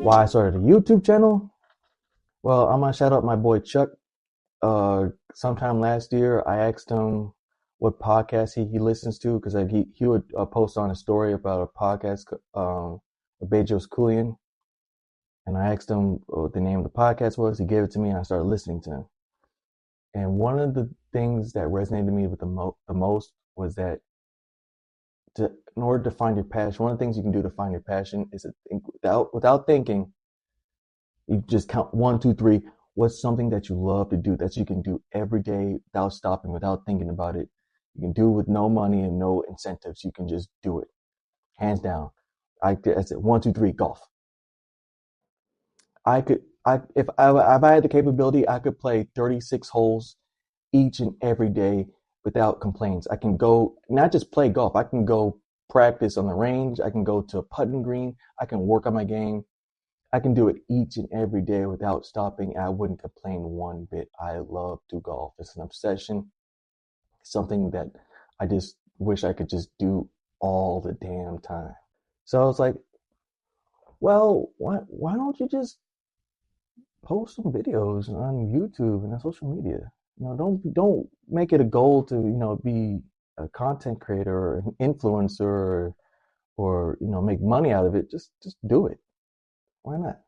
Why I started a YouTube channel? Well, I'm gonna shout out my boy Chuck. Sometime last year, I asked him what podcast he listens to because he would post on a story about a podcast, BOGEYSBIRDIES, and I asked him what the name of the podcast was. He gave it to me, and I started listening to him. And one of the things that resonated with me with the most was that in order to find your passion, one of the things you can do to find your passion is to think without thinking. You just count 1, 2, 3. What's something that you love to do that you can do every day without stopping, without thinking about it? You can do with no money and no incentives. You can just do it, hands down. That's it. 1, 2, 3. Golf. If I had the capability, I could play 36 holes each and every day without complaints. I can go not just play golf. I can go practice on the range. I can go to a putting green. I can work on my game. I can do it each and every day without stopping. I wouldn't complain one bit. I love to golf. It's an obsession. Something that I just wish I could just do all the damn time. So I was like, well, why don't you just post some videos on YouTube and on social media? Don't make it a goal to, be a content creator or an influencer or make money out of it. Just do it. Why not?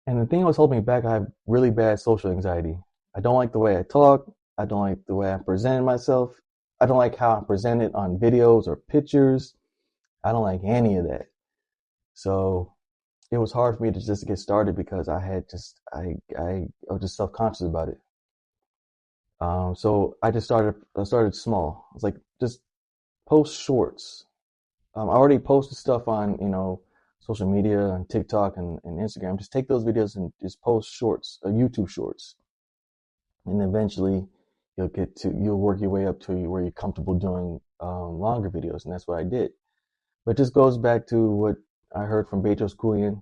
And the thing that was holding me back, I have really bad social anxiety. I don't like the way I talk. I don't like the way I'm presenting myself. I don't like how I'm presented on videos or pictures. I don't like any of that. So it was hard for me to just get started because I was just self-conscious about it. So I started small. I was like, just post shorts. I already posted stuff on, social media, on TikTok and Instagram. Just take those videos and just post shorts, YouTube shorts. And eventually you'll work your way up to where you're comfortable doing longer videos. And that's what I did. But it just goes back to what I heard from BOGEYSBIRDIES.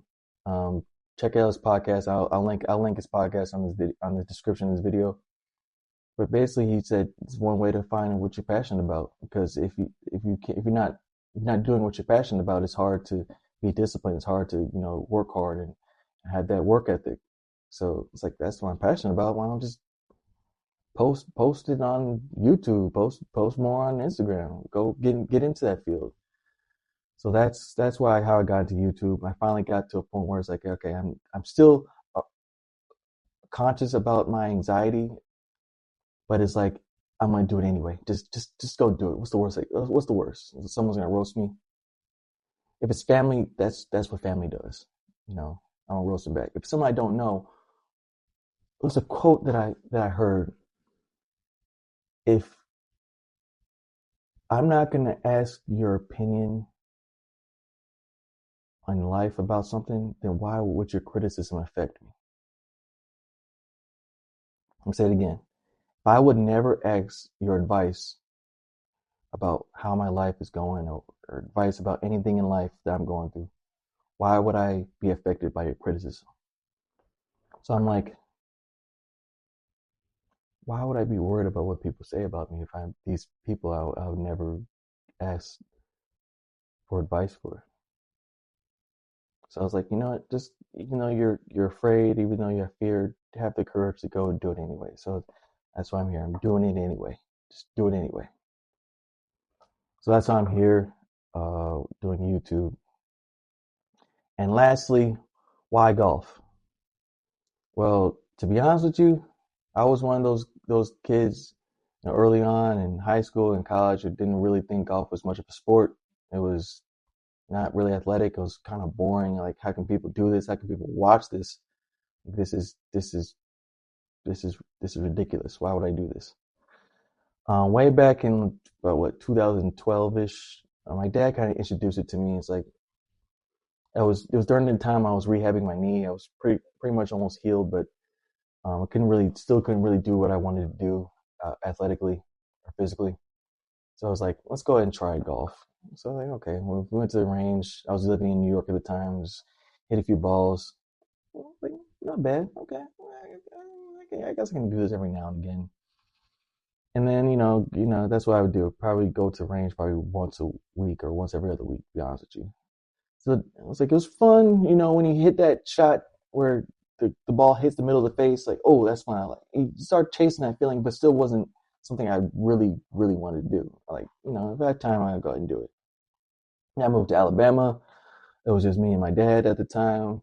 Check out his podcast. I'll link his podcast on the description of this video. But basically, he said it's one way to find what you're passionate about. Because if you're not doing what you're passionate about, it's hard to be disciplined. It's hard to work hard and have that work ethic. So it's like, that's what I'm passionate about. Why don't I just post it on YouTube? Post more on Instagram. Go get into that field. So that's how I got into YouTube. I finally got to a point where it's like, okay, I'm still conscious about my anxiety. But it's like, I'm gonna do it anyway. Just go do it. What's the worst? What's the worst? Someone's gonna roast me. If it's family, that's what family does. I don't roast them back. If someone I don't know, it was a quote that I heard. If I'm not gonna ask your opinion on life about something, then why would your criticism affect me? I'm gonna say it again. If I would never ask your advice about how my life is going or advice about anything in life that I'm going through, why would I be affected by your criticism? So I'm like, why would I be worried about what people say about me if these people I would never ask for advice for? So I was like, just even though you're afraid, even though you're feared, have the courage to go and do it anyway. So that's why I'm here. I'm doing it anyway. Just do it anyway. So that's why I'm here, doing YouTube. And lastly, why golf? Well, to be honest with you, I was one of those kids early on in high school and college who didn't really think golf was much of a sport. It was not really athletic. It was kind of boring. Like, how can people do this? How can people watch this? This is ridiculous. Why would I do this? Way back in 2012-ish, my dad kind of introduced it to me. It's like, it was during the time I was rehabbing my knee. I was pretty much almost healed, but I couldn't really do what I wanted to do athletically or physically. So I was like, let's go ahead and try golf. So I was like, okay, we went to the range. I was living in New York at the time. Just hit a few balls. Like, not bad. Okay, I guess I can do this every now and again. And then that's what I would do. Probably go to range probably once a week or once every other week, to be honest with you. So I was like, it was fun, when you hit that shot where the ball hits the middle of the face, like, oh, that's fun. Like, you start chasing that feeling, but still wasn't something I really, really wanted to do. Like, if I had time, I'd go ahead and do it. Yeah, I moved to Alabama. It was just me and my dad at the time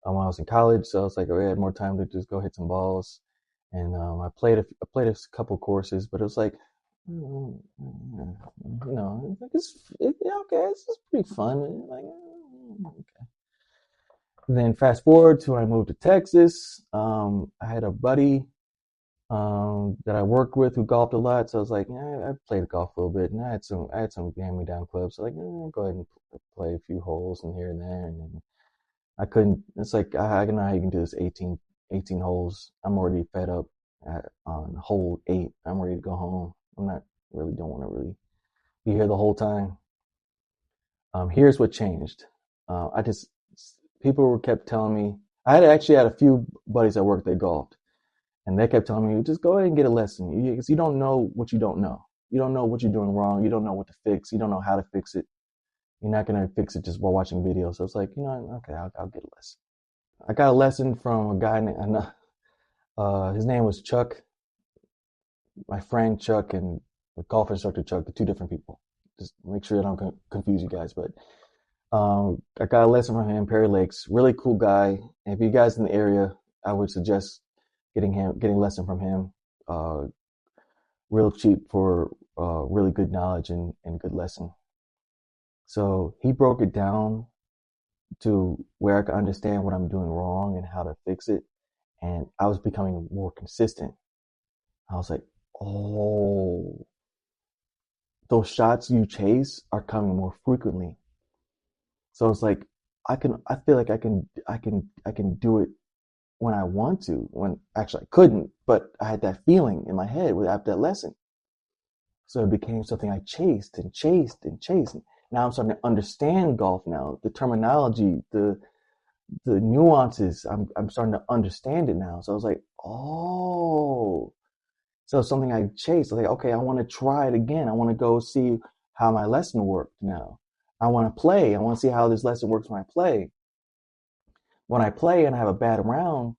when I was in college. So I was like, I had more time to just go hit some balls. And I played a couple courses, but it was like, yeah, okay, it's just pretty fun. And like, okay. Then fast forward to when I moved to Texas. I had a buddy that I worked with who golfed a lot. So I was like, I played golf a little bit, and I had some hand-me-down clubs. So like, go ahead and play a few holes and here and there. And then I couldn't. It's like I don't know how you can do this 18 holes. I'm already fed up on hole 8. I'm ready to go home. I'm not really don't want to really be here the whole time. Here's what changed. I just people were kept telling me. I had actually had a few buddies at work that golfed, and they kept telling me, just go ahead and get a lesson, because you don't know what you don't know. You don't know what you're doing wrong. You don't know what to fix. You don't know how to fix it. You're not gonna fix it just while watching videos. So it's like, okay, I'll get a lesson. I got a lesson from a guy named his name was Chuck. My friend Chuck and the golf instructor Chuck, the two different people. Just make sure I don't confuse you guys. But I got a lesson from him, Perry Lakes. Really cool guy. And if you guys in the area, I would suggest getting a lesson from him. Real cheap for really good knowledge and good lesson. So he broke it down to where I could understand what I'm doing wrong and how to fix it. And I was becoming more consistent. I was like, oh, those shots you chase are coming more frequently. So it's like I feel like I can do it when I want to. When actually I couldn't, but I had that feeling in my head after that lesson. So it became something I chased and chased and chased. Now I'm starting to understand golf now, the terminology, the nuances. I'm starting to understand it now. So I was like, oh, so it's something I chased. I was like, okay, I want to try it again. I want to go see how my lesson worked now. I want to play. I want to see how this lesson works when I play. When I play and I have a bad round,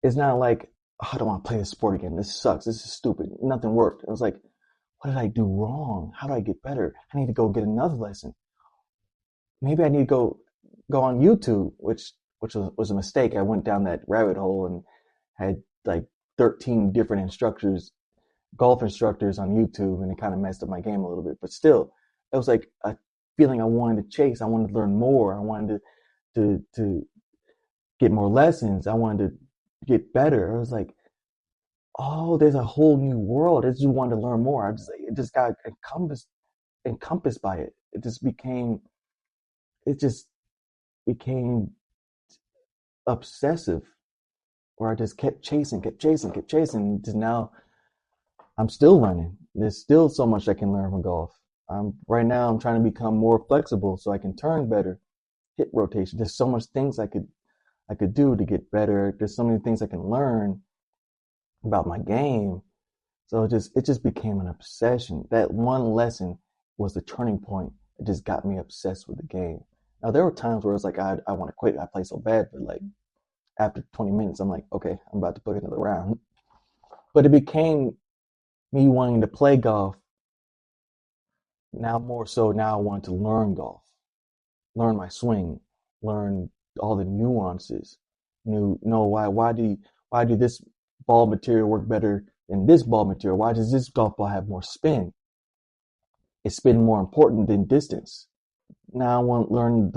it's not like, oh, I don't want to play this sport again. This sucks. This is stupid. Nothing worked. It was like, what did I do wrong? How do I get better? I need to go get another lesson. Maybe I need to go on YouTube, which was a mistake. I went down that rabbit hole and had like 13 different golf instructors on YouTube, and it kind of messed up my game a little bit. But still, it was like a feeling I wanted to chase. I wanted to learn more. I wanted to get more lessons. I wanted to get better. I was like, oh, there's a whole new world. I just wanted to learn more. It just got encompassed by it. It just became obsessive, where I just kept chasing. Just now I'm still learning. There's still so much I can learn from golf. Right now I'm trying to become more flexible so I can turn better, hit rotation. There's so much things I could do to get better. There's so many things I can learn about my game. So it just became an obsession. That one lesson was the turning point. It just got me obsessed with the game. Now there were times where it's like I want to quit. I play so bad, but like after 20 minutes, I'm like, okay, I'm about to play another round. But it became me wanting to play golf. Now more so, now I want to learn golf, learn my swing, learn all the nuances. Know why do this ball material work better than this ball material? Why does this golf ball have more spin? Is spin more important than distance? Now I want to learn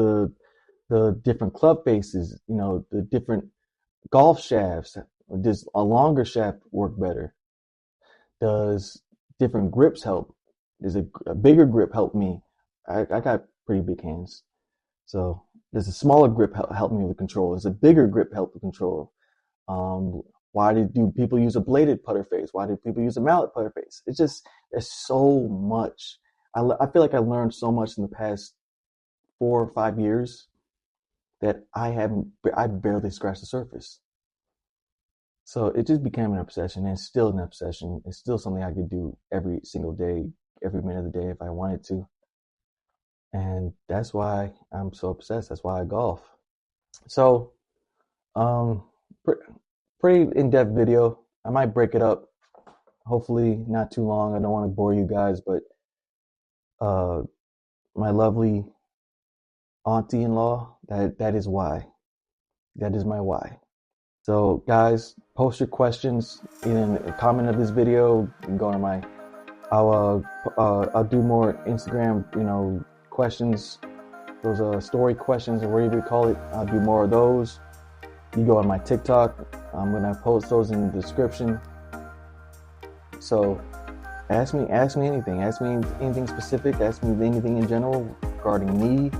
the different club faces, the different golf shafts. Does a longer shaft work better? Does different grips help? Does a bigger grip help me? I got pretty big hands. So does a smaller grip help me with control? Does a bigger grip help with control? Why do people use a bladed putter face? Why do people use a mallet putter face? It's just, there's so much. I feel like I learned so much in the past 4 or 5 years that I barely scratched the surface. So it just became an obsession, and it's still an obsession. It's still something I could do every single day, every minute of the day if I wanted to. And that's why I'm so obsessed. That's why I golf. So, um, pretty in-depth video. I might break it up. Hopefully not too long. I don't want to bore you guys, but uh, my lovely auntie-in-law, that is why. That is my why. So guys, post your questions in a comment of this video. You can go on my, I'll do more Instagram, questions, those story questions or whatever you call it. I'll do more of those. You go on my TikTok. I'm gonna post those in the description. So ask me anything. Ask me anything specific. Ask me anything in general regarding me,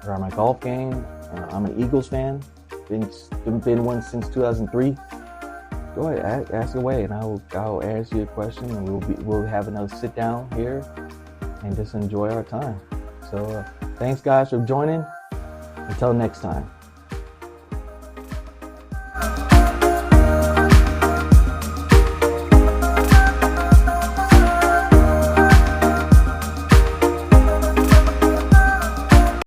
regarding my golf game. I'm an Eagles fan. Been one since 2003. Go ahead, ask away, and I'll answer your question, and we'll have another sit down here and just enjoy our time. So thanks guys for joining. Until next time.